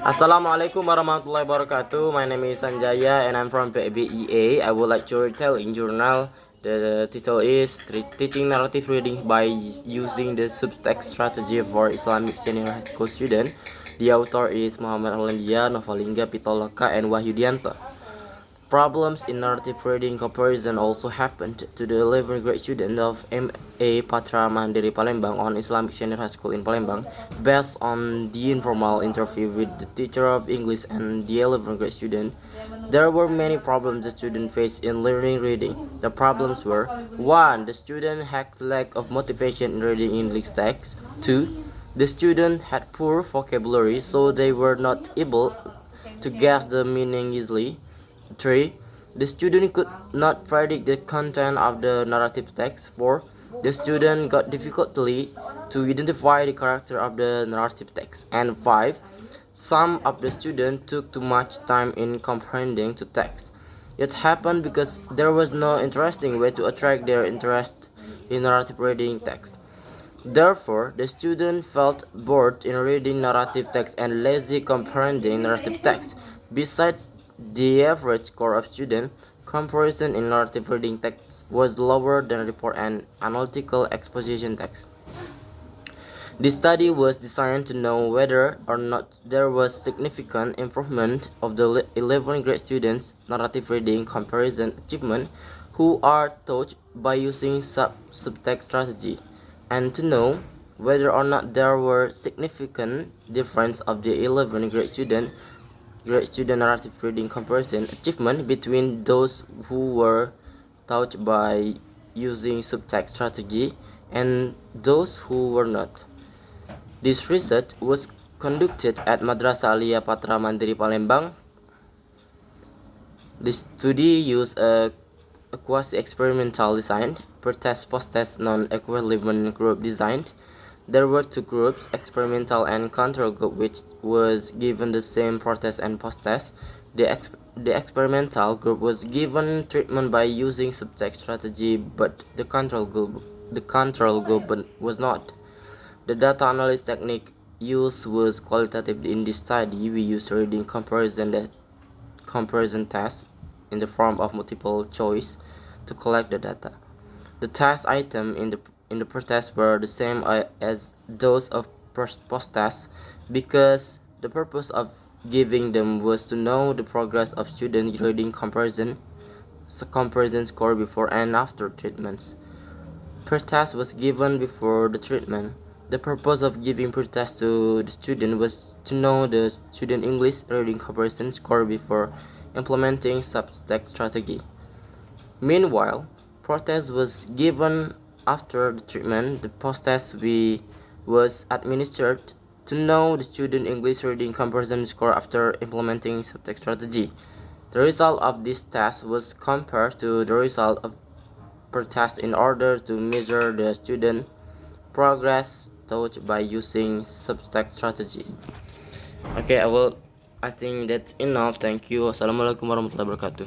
Assalamualaikum warahmatullahi wabarakatuh. My name is Sanjaya and I'm from PBEA. I would like to retell in journal. The title is Teaching Narrative Reading by Using the Subtext Strategy for Islamic Senior High School Student. The author is Muhammad Hollandia, Novalingga Pitaloka, and Wahyudianto. Problems in narrative reading comparison also happened to the 11th grade student of MA Patra Mandiri Palembang on Islamic Senior High School in Palembang. Based on the informal interview with the teacher of English and the 11th grade student, there were many problems the student faced in learning reading. The problems were: 1. The student had lack of motivation in reading English text. 2. The student had poor vocabulary, so they were not able to guess the meaning easily. 3. The student could not predict the content of the narrative text. 4. The student got difficulty to identify the character of the narrative text. And 5. Some of the students took too much time in comprehending the text. It happened because there was no interesting way to attract their interest in narrative reading text. Therefore, the student felt bored in reading narrative text and lazy comprehending narrative text. Besides, the average score of student comparison in narrative reading text was lower than report and analytical exposition text. The study was designed to know whether or not there was significant improvement of the 11th grade students' narrative reading comparison achievement who are taught by using subtext strategy, and to know whether or not there were significant difference of the 11th grade student narrative reading comparison achievement between those who were taught by using subtext strategy and those who were not. This research was conducted at Madrasah Aliyah Patra Mandiri Palembang. The study used a quasi-experimental design, per-test, post-test, non-equivalent group design. There were two groups, experimental and control group, which was given the same pre-test and post-test. The experimental group was given treatment by using subtext strategy, but the control group was not. The data analysis technique used was qualitative. In this study, we used reading comparison test in the form of multiple choice to collect the data. The test items in the pre-test were the same as those of post-test because the purpose of giving them was to know the progress of student reading comparison score before and after treatments. Per-test was given before the treatment. The purpose of giving per-test to the student was to know the student English reading comparison score before implementing subtext strategy. Meanwhile, per-test was given after the treatment. The post-test was administered to know the student English reading comparison score after implementing subtext strategy. The result of this test was compared to the result of per-test in order to measure the student progress taught by using subtext strategies. Okay, I think that's enough. Thank you. Assalamualaikum warahmatullahi wabarakatuh.